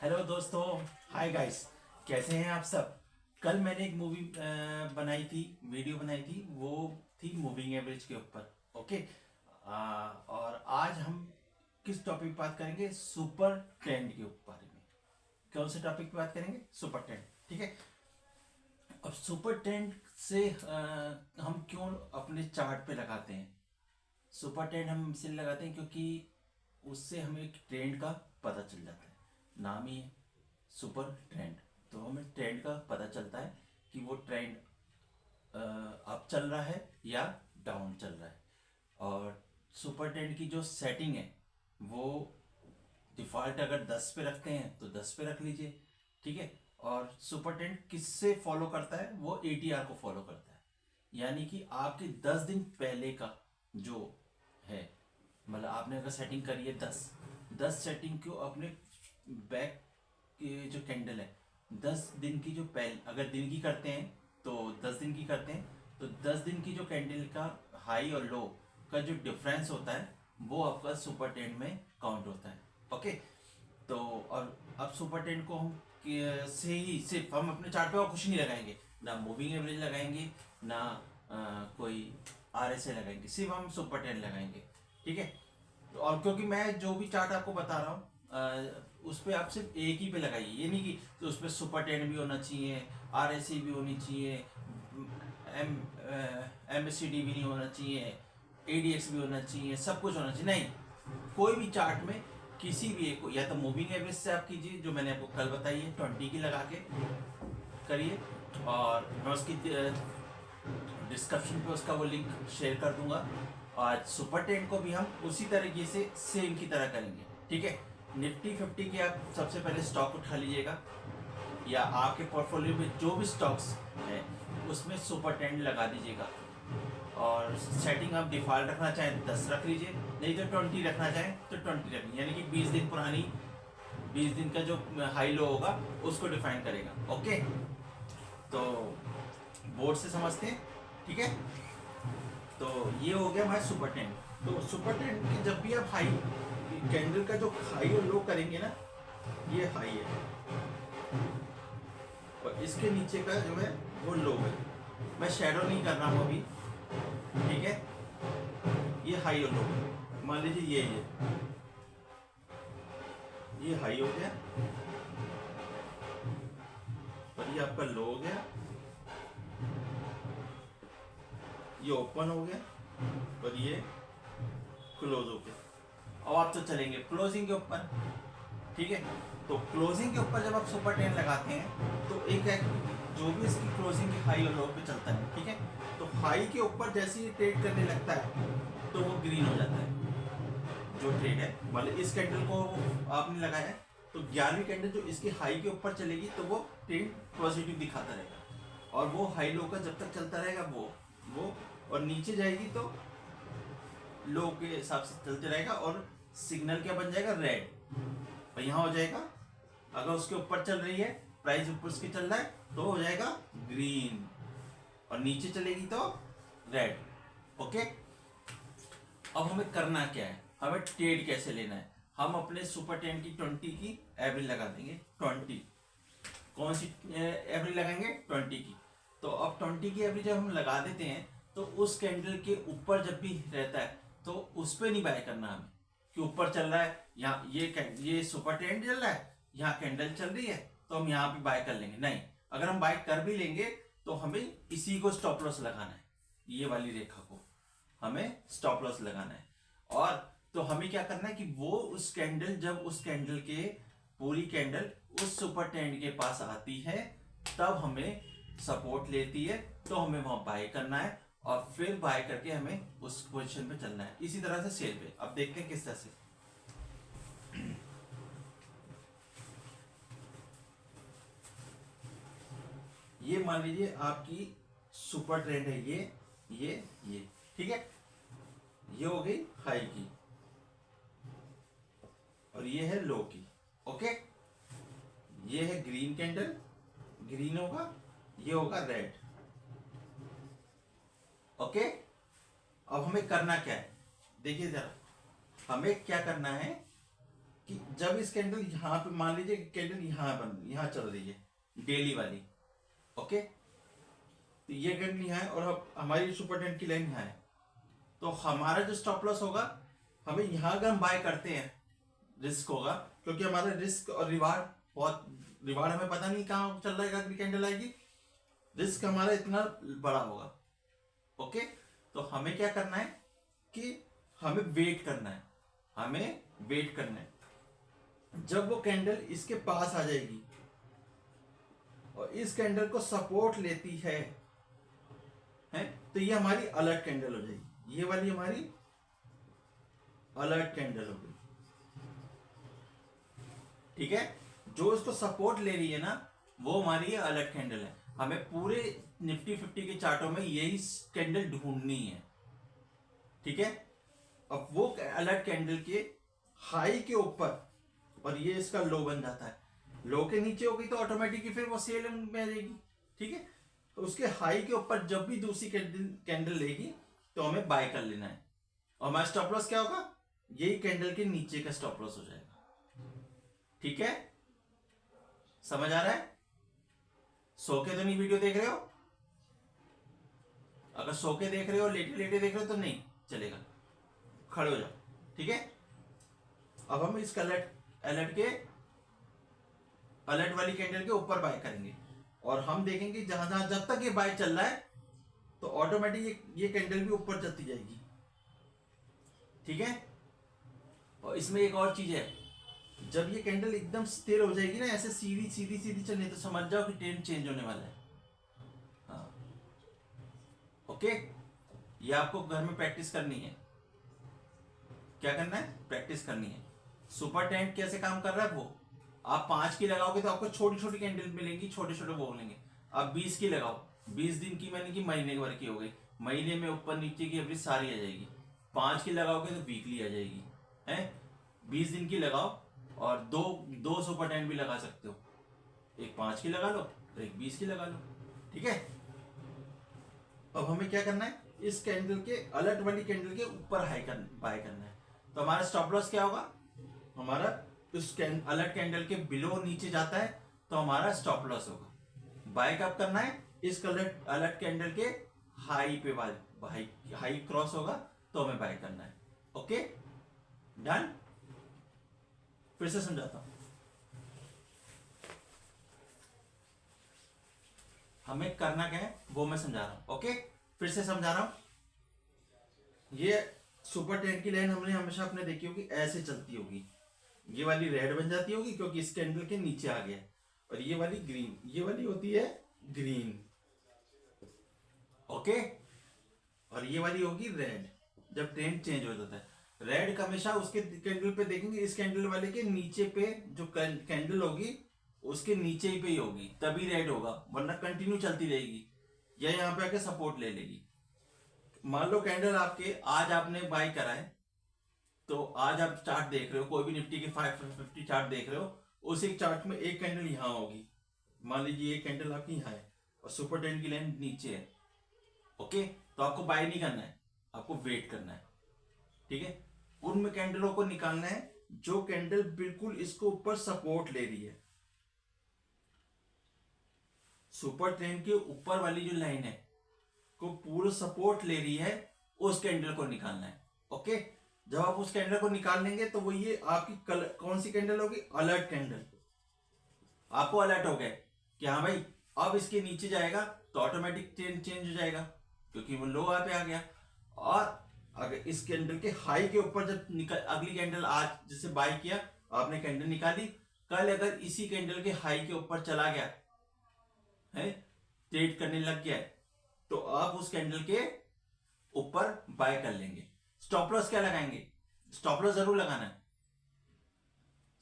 Hello दोस्तों। Hi guys. कैसे हैं आप सब। कल मैंने एक मूवी बनाई थी, वीडियो बनाई थी, वो थी मूविंग एवरेज के ऊपर। ओके। और आज हम किस टॉपिक पे बात करेंगे? सुपर ट्रेंड के बारे में। कौन से टॉपिक पे बात करेंगे? Super trend. ठीक है। अब सुपर ट्रेंड से हम क्यों अपने चार्ट पे लगाते हैं? सुपर ट्रेंड हम इसलिए लगाते हैं क्योंकि उससे हमें एक ट्रेंड का पता चल जाता है। नाम ही है सुपर ट्रेंड। तो हमें ट्रेंड का पता चलता है कि वो ट्रेंड अप चल रहा है या डाउन चल रहा है। और सुपर ट्रेंड की जो सेटिंग है वो डिफ़ॉल्ट अगर 10 पे रखते हैं तो 10 पे रख लीजिए। ठीक है। और सुपर ट्रेंड किससे फॉलो करता है? वो एटीआर को फॉलो करता है। यानी कि आपके 10 दिन पहले का जो है, मतलब आपने अगर सेटिंग करी है 10 सेटिंग को अपने बैक की जो कैंडल है 10 दिन की, जो पहले अगर दिन की करते हैं तो 10 दिन की करते हैं तो 10 दिन की जो कैंडल का हाई और लो का जो डिफरेंस होता है वो आपका सुपर ट्रेंड में काउंट होता है। ओके। तो और अब सुपर ट्रेंड को हम से ही सिर्फ हम अपने चार्ट पे और कुछ नहीं लगाएंगे, ना मूविंग एवरेज लगाएंगे, ना कोई आरएसए लगाएंगे, सिर्फ हम सुपर ट्रेंड लगाएंगे। ठीक है। तो और क्योंकि मैं जो भी चार्ट आपको बता रहा हूँ उस पर आप सिर्फ एक ही पे लगाइए, ये नहीं कि तो उस पर सुपर ट्रेंड भी होना चाहिए, आरएसए भी होनी चाहिए, एम एमएससीडी भी नहीं होना चाहिए, एडीएक्स भी होना चाहिए, सब कुछ होना चाहिए। नहीं, कोई भी चार्ट में किसी भी एक को, या तो मूविंग एवरेज से आप कीजिए जो मैंने आपको कल बताई है 20 की लगा के करिए। और मैं उसकी डिस्क्रिप्शन पे उसका वो लिंक शेयर कर दूंगा। आज सुपर ट्रेंड को भी हम उसी तरीके से सेम की तरह करेंगे। ठीक है। निफ्टी 50 के आप सबसे पहले स्टॉक उठा लीजिएगा, या आपके पोर्टफोलियो में जो भी स्टॉक्स हैं उसमें सुपर ट्रेंड लगा दीजिएगा। और सेटिंग आप डिफॉल्ट रखना चाहें 10 रख लीजिए, नहीं तो 20 रखना चाहें तो 20 रख लीजिए। यानी कि 20 दिन पुरानी, 20 दिन का जो हाई लो होगा उसको डिफाइन करेगा। ओके। तो बोर्ड से समझते हैं। ठीक है। तो ये हो गया हमारा सुपर ट्रेंड। तो सुपर ट्रेंड की जब भी आप हाई कैंडल का जो हाई और लो करेंगे ना, ये हाई है और इसके नीचे का जो है वो लो है। मैं शेडो नहीं कर रहा हूँ अभी। ठीक है। ये हाई और लो, मान लीजिए ये हाई हो गया और ये आपका लो हो गया, ये ओपन हो गया और ये क्लोज हो गया। अब आप तो चलेंगे क्लोजिंग के ऊपर। ठीक है। तो क्लोजिंग के ऊपर जब आप सुपर ट्रेंड लगाते हैं तो एक जो भी इसकी क्लोजिंग की हाई और लो पे चलता है। ठीक है। तो हाई के ऊपर जैसे ही ट्रेड करने लगता है तो वो ग्रीन हो जाता है जो ट्रेड है। मतलब इस कैंडल को आपने लगाया है तो 11वीं कैंडल जो इसकी हाई के ऊपर चलेगी तो वो ट्रेंड पॉजिटिव दिखाता रहेगा, और वो हाई लो का जब तक चलता रहेगा वो और नीचे जाएगी तो लो के हिसाब से चलते रहेगा, और सिग्नल क्या बन जाएगा? रेड। और यहाँ हो जाएगा, अगर उसके ऊपर चल रही है, प्राइस ऊपर उसके चल रहा है तो हो जाएगा ग्रीन, और नीचे चलेगी तो रेड। ओके। अब हमें करना क्या है, हमें ट्रेड कैसे लेना है? हम अपने सुपर ट्रेंड की 20 की एवरेज लगा देंगे। 20 कौन सी एवरेज लगाएंगे? 20 की। तो अब 20 की एवरेज जब हम लगा देते हैं तो उस कैंडल के ऊपर जब भी रहता है तो उस पर नहीं बाय करना हमें, कि ऊपर चल रहा है, यहाँ ये सुपर ट्रेंड चल रहा है, यहाँ कैंडल चल रही है तो हम यहाँ पे बाय कर लेंगे। नहीं, अगर हम बाय कर भी लेंगे तो हमें इसी को स्टॉप लॉस लगाना है, ये वाली रेखा को हमें स्टॉप लॉस लगाना है। और तो हमें क्या करना है कि वो उस कैंडल, जब उस कैंडल के पूरी कैंडल उस सुपर ट्रेंड के पास आती है तब हमें सपोर्ट लेती है तो हमें वहां बाय करना है, और फिर बाय करके हमें उस पोजीशन पे चलना है। इसी तरह से सेल पे अब देखते हैं किस तरह से। ये मान लीजिए आपकी सुपर ट्रेंड है, ये ठीक है। ये हो गई हाई की और ये है लो की। ओके। ये है ग्रीन कैंडल, ग्रीन होगा, ये होगा रेड। ओके। अब हमें करना क्या है, देखिए जरा, हमें क्या करना है कि जब इस कैंडल यहाँ पे मान लीजिए कैंडल यहाँ चल रही है डेली वाली, ओके, तो ये कैंडल यहाँ है और हमारी सुपर ट्रेंड की लाइन यहाँ है, तो हमारा जो स्टॉप लॉस होगा, हमें यहाँ अगर हम बाय करते हैं रिस्क होगा, क्योंकि हमारा रिस्क और रिवार्ड हमें पता नहीं कहाँ चल रहा है, अगली कैंडल आएगी, रिस्क हमारा इतना बड़ा होगा। ओके, तो हमें क्या करना है कि हमें वेट करना है, जब वो कैंडल इसके पास आ जाएगी और इस कैंडल को सपोर्ट लेती है, तो ये हमारी अलर्ट कैंडल हो जाएगी, ये वाली हमारी अलर्ट कैंडल हो गई। ठीक है, जो इसको सपोर्ट ले रही है ना, वो हमारी ये अलर्ट कैंडल है। हमें पूरे निफ्टी 50 के चार्टों में यही कैंडल ढूंढनी है। ठीक है, अब वो अलर्ट कैंडल के हाई के ऊपर, और ये इसका लो बन जाता है, लो के नीचे हो गई तो ऑटोमेटिकली फिर वो सेल में आ जाएगी। ठीक है, तो उसके हाई के ऊपर जब भी दूसरी कैंडल लेगी तो हमें बाय कर लेना है, और हमारा स्टॉप लॉस क्या होगा, यही कैंडल के नीचे का स्टॉप लॉस हो जाएगा। ठीक है, समझ आ रहा है? सो के तो नहीं वीडियो देख रहे हो? अगर सो के देख रहे हो, लेटे लेटे देख रहे हो तो नहीं चलेगा, खड़े हो जाओ। ठीक है, अब हम इस अलर्ट वाली कैंडल के ऊपर बाय करेंगे, और हम देखेंगे जहां जहां जब तक ये बाय चल रहा है तो ऑटोमेटिक ये कैंडल भी ऊपर चलती जाएगी। ठीक है, और इसमें एक और चीज है, जब ये कैंडल एकदम स्थिर हो जाएगी ना, ऐसे सीधी सीधी सीधी चलनी, तो समझ जाओ कि ट्रेंड चेंज होने वाला है। हाँ, ओके, ये आपको घर में प्रैक्टिस करनी है। क्या करना है? प्रैक्टिस करनी है। सुपर ट्रेंड कैसे काम कर रहा है वो, आप 5 की लगाओगे तो आपको छोटी छोटी कैंडल मिलेंगी, छोटे छोटे वो मिलेंगे। आप 20 की लगाओ, 20 दिन की मैंने की महीने भर की हो गई, महीने में ऊपर नीचे की एवरेज सारी आ जाएगी। 5 की लगाओगे तो वीकली आ जाएगी, है 20 दिन की लगाओ, और दो सुपर ट्रेंड भी लगा सकते हो, एक 5 की लगा लो और एक 20 की लगा लो। ठीक है, अब हमें क्या करना है, इस कैंडल के अलर्ट वाली कैंडल के ऊपर बाय करना है। तो हमारा स्टॉप लॉस क्या होगा, हमारा उस अलर्ट कैंडल के बिलो नीचे जाता है तो हमारा स्टॉप लॉस होगा। बाय कब करना है, इस अलर्ट कैंडल के हाई पे हाई क्रॉस होगा तो हमें बाय करना है। Okay, done. फिर से समझाता हूं, हमें करना क्या है वो मैं समझा रहा हूं। ओके, फिर से समझा रहा हूं। ये सुपर ट्रेंड की लाइन हमने हमेशा अपने देखी होगी, ऐसे चलती होगी, ये वाली रेड बन जाती होगी क्योंकि इस कैंडल के नीचे आ गया, और ये वाली ग्रीन, ये वाली होती है ग्रीन। ओके, और ये वाली होगी रेड जब ट्रेंड चेंज हो जाता है। रेड का हमेशा उसके कैंडल पे देखेंगे, इस कैंडल वाले के नीचे पे जो कैंडल होगी उसके नीचे ही पे ही होगी, तभी रेड होगा, वरना कंटिन्यू चलती रहेगी या यहाँ पे आके सपोर्ट ले लेगी। मान लो कैंडल आपके आज आपने बाय करा है, तो आज आप चार्ट देख रहे हो, कोई भी निफ्टी के 550 चार्ट देख रहे हो, उस एक चार्ट में एक कैंडल यहाँ होगी, मान लीजिए ये कैंडल आपकी यहाँ है और सुपर ट्रेंड की लाइन नीचे है। ओके, तो आपको बाय नहीं करना है, आपको वेट करना है। ठीक है, उन कैंडलों को निकालना है जो कैंडल बिल्कुल इसको ऊपर सपोर्ट ले रही है। सुपर ट्रेंड के ऊपर वाली जो लाइन है को पूरा सपोर्ट ले रही है, उस कैंडल को निकालना है। ओके, जब आप उस कैंडल को निकाल लेंगे तो वो ये आपकी कौन सी कैंडल होगी, अलर्ट कैंडल। आपको अलर्ट हो गया कि हाँ भाई अब इसके नीचे जाएगा तो ऑटोमेटिक ट्रेंड चेंज हो जाएगा क्योंकि वो लो पे आ गया। और अगर इस कैंडल के हाई के ऊपर जब अगली कैंडल आज जैसे बाय किया, आपने कैंडल निकाली, कल अगर इसी कैंडल के हाई के ऊपर चला गया है, ट्रेड करने लग गया है, तो आप उस कैंडल के ऊपर बाय कर लेंगे। स्टॉप लॉस क्या लगाएंगे, स्टॉप लॉस जरूर लगाना है,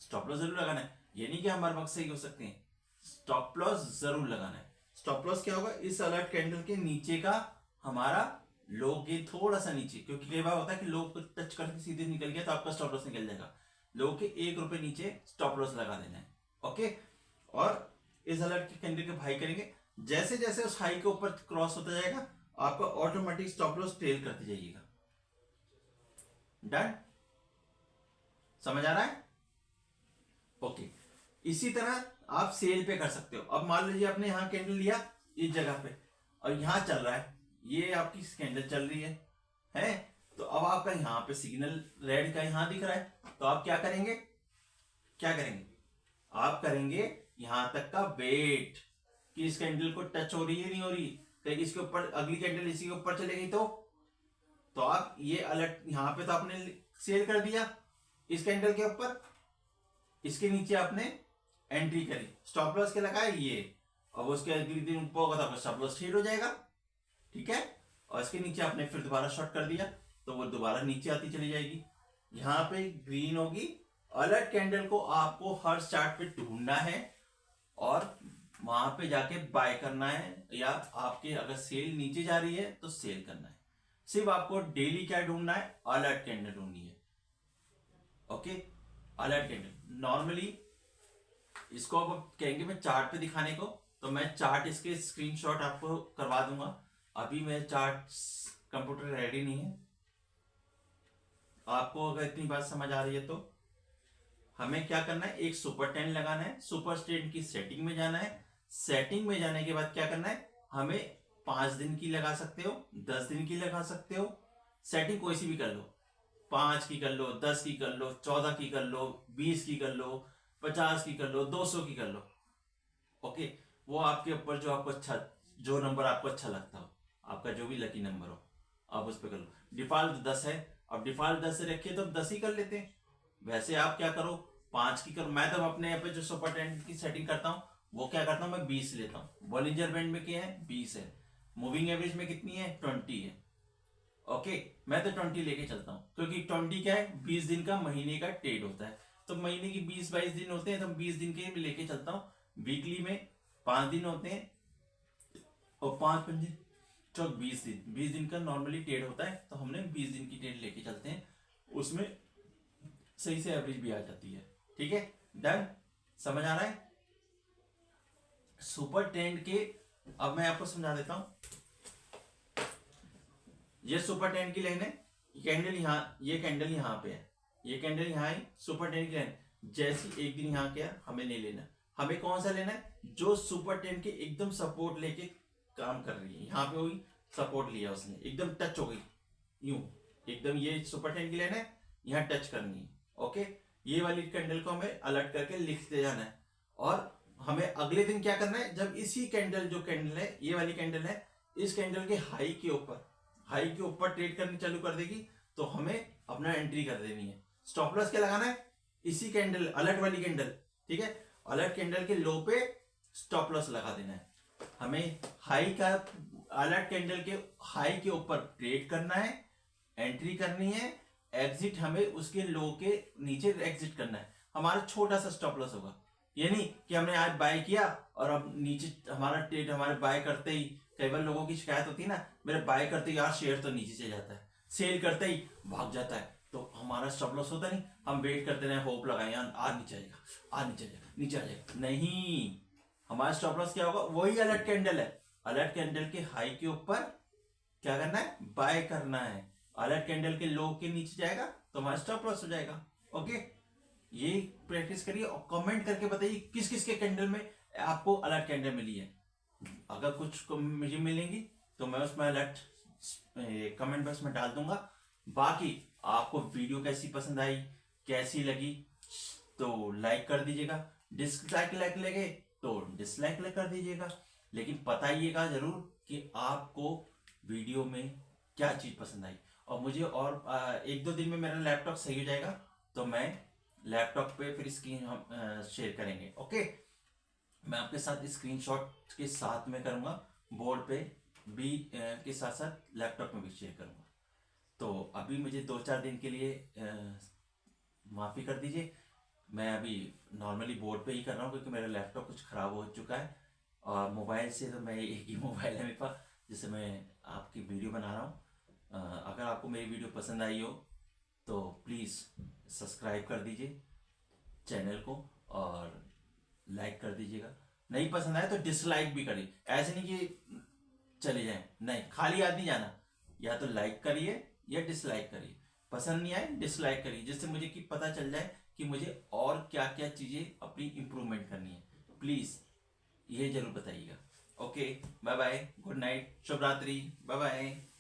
स्टॉप लॉस जरूर लगाना है, ये नहीं कि हम हर वक्त सही हो सकते हैं, स्टॉप लॉस जरूर लगाना है। स्टॉप लॉस क्या होगा, इस अलर्ट कैंडल के नीचे का हमारा लो के थोड़ा सा नीचे, क्योंकि कई बार होता है कि लो को टच करके सीधे निकल गया तो आपका स्टॉप लॉस निकल जाएगा, लो के 1 रुपए नीचे स्टॉप लॉस लगा देना है। ओके, और इस अलर्ट के कैंडल के बाय करेंगे, जैसे जैसे उस हाई के ऊपर क्रॉस होता जाएगा आपका ऑटोमेटिक स्टॉप लॉस ट्रेल करते जाइएगा। डन, समझ आ रहा है? ओके, इसी तरह आप सेल पे कर सकते हो। अब मान लीजिए आपने यहाँ कैंडल लिया इस जगह पे और यहाँ चल रहा है, ये आपकी कैंडल चल रही है तो अब आपका यहाँ पे सिग्नल रेड का यहाँ दिख रहा है, तो आप क्या करेंगे, आप करेंगे यहाँ तक का वेट कि इस कैंडल को टच हो रही है नहीं हो रही, कहीं इसके ऊपर अगली कैंडल इसी के ऊपर चलेगी तो आप ये अलर्ट, यहाँ पे तो आपने सेल कर दिया इस कैंडल के ऊपर, इसके नीचे आपने एंट्री करी, स्टॉप लॉस के लगाए ये, अब उसके अगले दिन ऊपर होगा तो आपका स्टॉप लॉस ट्रेड हो जाएगा, ठीक है। और इसके नीचे आपने फिर दोबारा शॉर्ट कर दिया तो वो दोबारा नीचे आती चली जाएगी, यहाँ पे ग्रीन होगी। अलर्ट कैंडल को आपको हर चार्ट पे ढूंढना है और वहां पे जाके बाय करना है, या आपके अगर सेल नीचे जा रही है तो सेल करना है। सिर्फ आपको डेली क्या ढूंढना है, अलर्ट कैंडल ढूंढनी है। ओके, अलर्ट कैंडल नॉर्मली इसको आप कहेंगे मैं चार्ट पे दिखाने को, तो मैं चार्ट इसके स्क्रीनशॉट आपको करवा दूंगा। अभी मेरे चार्ट कंप्यूटर रेडी नहीं है। आपको अगर इतनी बात समझ आ रही है तो हमें क्या करना है, एक सुपर टेंड लगाना है, सुपर टेंड की सेटिंग में जाना है। सेटिंग में जाने के बाद क्या करना है, हमें 5 दिन की लगा सकते हो, 10 दिन की लगा सकते हो, सेटिंग कोई सी भी कर लो, 5 की कर लो, 10 की कर लो, 14 की कर लो, 20 की कर लो, 50 की कर लो, 200 की कर लो। ओके, वो आपके ऊपर जो आपको अच्छा, जो नंबर आपको अच्छा लगता हो, आपका जो भी लकी नंबर हो आप उस पर कर लो। डिफॉल्ट 10 है, अब डिफॉल्ट 10 से रखिए तो 10 ही कर लेते हैं। वैसे आप क्या करो, 5 की करो। मैं तो अपने यहाँ पे जो सुपर टेंड की सेटिंग करता हूँ वो क्या करता हूँ, मैं 20 लेता हूँ। बॉलिंजर बैंड में क्या है, 20 है। मूविंग एवरेज में कितनी है, 20 है। ओके, मैं तो 20 लेके चलता हूँ, क्योंकि 20 क्या है, 20 दिन का महीने का ट्रेड होता है, तो महीने की 20-22 दिन होते हैं, तो 20 दिन के लेके चलता हूँ। वीकली में 5 दिन होते हैं और 5-5 दिन 20 दिन का नॉर्मली ट्रेड होता है, तो हमने 20 दिन की ट्रेड लेके चलते हैं, उसमें सही से एवरेज भी आ जाती है। ठीक है, डन, समझ आ रहा है। सुपर ट्रेंड के अब मैं आपको समझा देता हूं। ये सुपर ट्रेंड की लाइन है, कैंडल यहाँ, ये कैंडल यहाँ पे है, ये कैंडल यहाँ है, सुपर ट्रेंड की लाइन। जैसी एक दिन यहाँ किया, हमें नहीं लेना, हमें कौन सा लेना है, जो सुपर ट्रेंड के एकदम सपोर्ट लेके काम कर रही है। यहाँ पे हुई सपोर्ट लिया उसने, एकदम टच हो गई यूं, एकदम ये सुपर ट्रेंड की लाइन है, यहाँ टच करनी है। ओके, ये वाली कैंडल को हमें अलर्ट करके लिखते जाना है, और हमें अगले दिन क्या करना है, जब इसी कैंडल, जो कैंडल है ये वाली कैंडल है, इस कैंडल के हाई के ऊपर ट्रेड करनी चालू कर देगी, तो हमें अपना एंट्री कर देनी है। स्टॉप लॉस क्या लगाना है, इसी कैंडल, अलर्ट वाली कैंडल, ठीक है, अलर्ट कैंडल के लो पे स्टॉप लॉस लगा देना है। हमें हाई का, अलर्ट कैंडल के हाई के ऊपर ट्रेड करना है, एंट्री करनी है, एग्जिट हमें उसके लो के नीचे एग्जिट करना है। हमारा छोटा सा स्टॉप लॉस होगा, ये नहीं कि हमने आज बाय किया और अब नीचे हमारा ट्रेड, हमारे बाय करते ही, कई बार लोगों की शिकायत होती है ना, मेरे बाय करते ही यार शेयर तो नीचे से जाता है, सेल करते ही भाग जाता है, तो हमारा स्टॉप लॉस होता नहीं। हम वेट करते रहे, होप लगाए यार आज नीचे आएगा, आज नीचे आएगा, नीचे आ जाएगा, नहीं, हमारा स्टॉप लॉस क्या होगा, वही अलर्ट कैंडल है, अलर्ट कैंडल के हाई के ऊपर क्या करना है, बाय करना है। अलर्ट कैंडल के लो के नीचे जाएगा तो हमारा स्टॉप लॉस हो जाएगा। ओके, ये प्रैक्टिस करिए और कमेंट करके बताइए किस किस के कैंडल में आपको अलर्ट कैंडल मिली है। अगर कुछ मुझे मिलेंगी तो मैं उसमें अलर्ट कमेंट बॉक्स में डाल दूंगा। बाकी आपको वीडियो कैसी पसंद आई, कैसी लगी, तो लाइक कर दीजिएगा, डिसलाइक लगे तो डिसलाइक कर दीजिएगा, लेकिन बताइएगा जरूर कि आपको वीडियो में क्या चीज पसंद आई। और मुझे और 1-2 दिन में मेरा लैपटॉप सही हो जाएगा, तो मैं लैपटॉप पे फिर स्क्रीन हम शेयर करेंगे। ओके, मैं आपके साथ स्क्रीनशॉट के साथ में करूंगा, बोर्ड पे भी के साथ साथ लैपटॉप में भी शेयर करूंगा। तो अभी मुझे 2-4 दिन के लिए माफ़ी कर दीजिए, मैं अभी नॉर्मली बोर्ड पे ही कर रहा हूँ, क्योंकि मेरा लैपटॉप कुछ ख़राब हो चुका है, और मोबाइल से तो मैं एक ही मोबाइल है मेरे पास जिससे मैं आपकी वीडियो बना रहा हूँ। अगर आपको मेरी वीडियो पसंद आई हो तो प्लीज़ सब्सक्राइब कर दीजिए चैनल को और लाइक कर दीजिएगा। नहीं पसंद आए तो डिसलाइक भी करिए, ऐसे नहीं कि चले जाएं, नहीं, खाली याद नहीं जाना, या तो लाइक करिए या डिसलाइक करिए, पसंद नहीं आए डिसलाइक करिए, जिससे मुझे कि पता चल जाए कि मुझे और क्या क्या चीज़ें अपनी इम्प्रूवमेंट करनी है। प्लीज़ ये जरूर बताइएगा। Okay, bye bye, good night, शुभ रात्रि, बाय बाय।